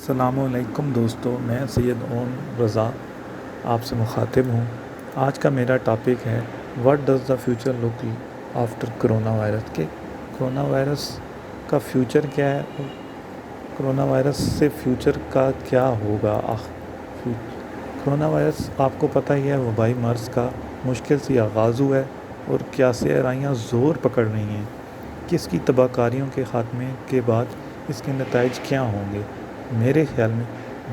السلام علیکم دوستو، میں سید اون رضا آپ سے مخاطب ہوں۔ آج کا میرا ٹاپک ہے what does the future look after corona virus کے کرونا وائرس کا فیوچر کیا ہے اور کرونا وائرس سے فیوچر کا کیا ہوگا۔ کرونا وائرس آپ کو پتہ ہی ہے وبائی مرض کا مشکل سے آغاز ہوا ہے اور کیسے آرائیاں زور پکڑ رہی ہیں کہ اس کی تباہ کاریوں کے خاتمے کے بعد اس کے نتائج کیا ہوں گے۔ میرے خیال میں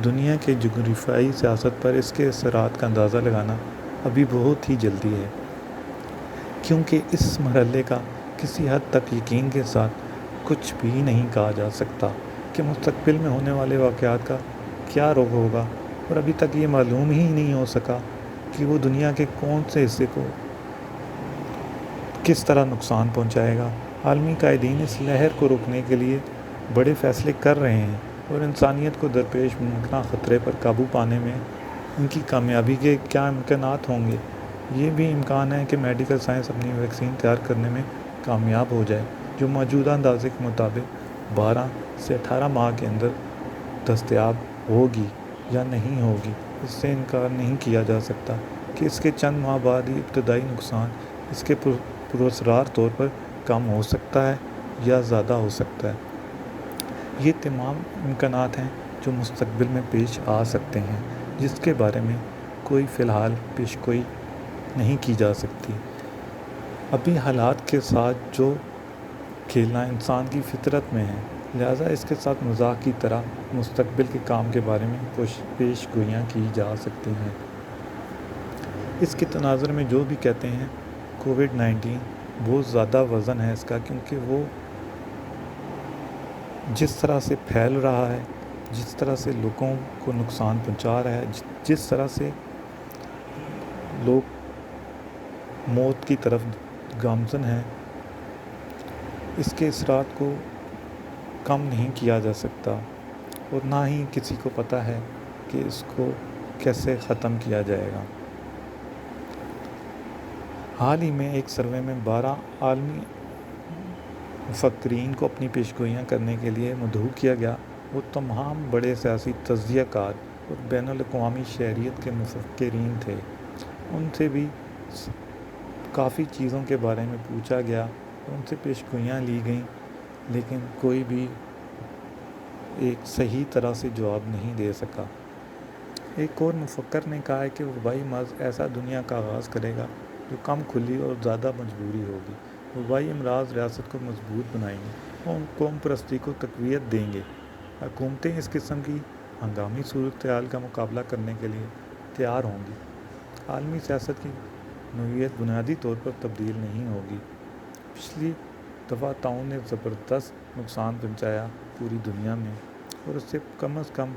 دنیا کے جغرافیائی سیاست پر اس کے اثرات کا اندازہ لگانا ابھی بہت ہی جلدی ہے، کیونکہ اس مرحلے کا کسی حد تک یقین کے ساتھ کچھ بھی نہیں کہا جا سکتا کہ مستقبل میں ہونے والے واقعات کا کیا رخ ہوگا، اور ابھی تک یہ معلوم ہی نہیں ہو سکا کہ وہ دنیا کے کون سے حصے کو کس طرح نقصان پہنچائے گا۔ عالمی قائدین اس لہر کو روکنے کے لیے بڑے فیصلے کر رہے ہیں اور انسانیت کو درپیش ممکنہ خطرے پر قابو پانے میں ان کی کامیابی کے کیا امکانات ہوں گے۔ یہ بھی امکان ہے کہ میڈیکل سائنس اپنی ویکسین تیار کرنے میں کامیاب ہو جائے، جو موجودہ اندازے کے مطابق 12 سے 18 ماہ کے اندر دستیاب ہوگی یا نہیں ہوگی۔ اس سے انکار نہیں کیا جا سکتا کہ اس کے چند ماہ بعد ہی ابتدائی نقصان اس کے پراسرار طور پر کم ہو سکتا ہے یا زیادہ ہو سکتا ہے۔ یہ تمام امکانات ہیں جو مستقبل میں پیش آ سکتے ہیں، جس کے بارے میں کوئی فی الحال پیشگوئی نہیں کی جا سکتی۔ ابھی حالات کے ساتھ جو کھیلنا انسان کی فطرت میں ہے، لہٰذا اس کے ساتھ مذاق کی طرح مستقبل کے کام کے بارے میں پیشگوئیاں کی جا سکتی ہیں۔ اس کے تناظر میں جو بھی کہتے ہیں کووڈ-19 بہت زیادہ وزن ہے اس کا، کیونکہ وہ جس طرح سے پھیل رہا ہے، جس طرح سے لوگوں کو نقصان پہنچا رہا ہے، جس طرح سے لوگ موت کی طرف گامزن ہیں، اس کے اثرات کو کم نہیں کیا جا سکتا اور نہ ہی کسی کو پتہ ہے کہ اس کو کیسے ختم کیا جائے گا۔ حال ہی میں ایک سروے میں 12 عالمی مفکرین کو اپنی پیشگوئیاں کرنے کے لیے مدعو کیا گیا۔ وہ تمام بڑے سیاسی تجزیہ کار اور بین الاقوامی شہریت کے مفکرین تھے۔ ان سے بھی کافی چیزوں کے بارے میں پوچھا گیا اور ان سے پیشگوئیاں لی گئیں، لیکن کوئی بھی ایک صحیح طرح سے جواب نہیں دے سکا۔ ایک اور مفکر نے کہا ہے کہ وبائی مرض ایسا دنیا کا آغاز کرے گا جو کم کھلی اور زیادہ مجبوری ہوگی۔ وبائی امراض ریاست کو مضبوط بنائیں گے اور قوم پرستی کو تقویت دیں گے۔ حکومتیں اس قسم کی ہنگامی صورتحال کا مقابلہ کرنے کے لیے تیار ہوں گی۔ عالمی سیاست کی نوعیت بنیادی طور پر تبدیل نہیں ہوگی۔ پچھلی دفعہ طاعون نے زبردست نقصان پہنچایا پوری دنیا میں اور اس سے کم از کم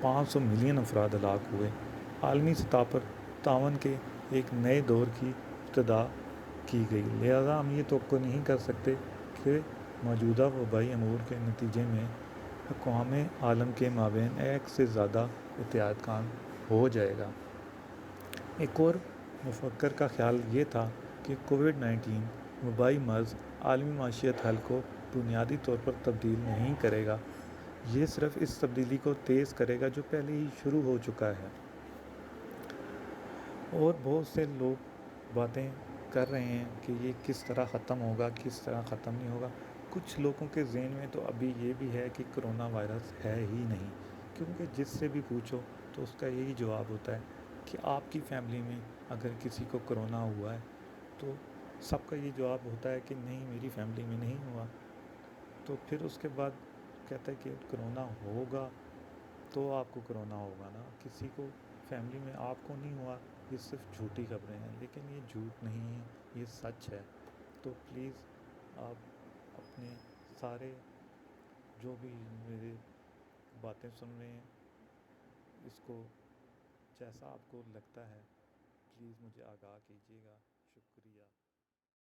500 ملین افراد ہلاک ہوئے۔ عالمی سطح پر طاعون کے ایک نئے دور کی ابتدا کی گئی، لہٰذا ہم یہ توقع نہیں کر سکتے کہ موجودہ وبائی امور کے نتیجے میں اقوام عالم کے مابین ایک سے زیادہ اتحاد قائم ہو جائے گا۔ ایک اور مفکر کا خیال یہ تھا کہ کووڈ-19 وبائی مرض عالمی معیشت حل کو بنیادی طور پر تبدیل نہیں کرے گا، یہ صرف اس تبدیلی کو تیز کرے گا جو پہلے ہی شروع ہو چکا ہے۔ اور بہت سے لوگ باتیں کر رہے ہیں کہ یہ کس طرح ختم ہوگا، کس طرح ختم نہیں ہوگا۔ کچھ لوگوں کے ذہن میں تو ابھی یہ بھی ہے کہ کرونا وائرس ہے ہی نہیں، کیونکہ جس سے بھی پوچھو تو اس کا یہی جواب ہوتا ہے کہ آپ کی فیملی میں اگر کسی کو کرونا ہوا ہے تو سب کا یہ جواب ہوتا ہے کہ نہیں، میری فیملی میں نہیں ہوا۔ تو پھر اس کے بعد کہتا ہے کہ کرونا ہوگا تو آپ کو کرونا ہوگا نا، کسی کو فیملی میں آپ کو نہیں ہوا۔ یہ صرف جھوٹی خبریں ہیں، لیکن یہ جھوٹ نہیں ہے، یہ سچ ہے۔ تو پلیز آپ اپنے سارے جو بھی میرے باتیں سن رہے ہیں، اس کو جیسا آپ کو لگتا ہے پلیز مجھے آگاہ کیجیے گا۔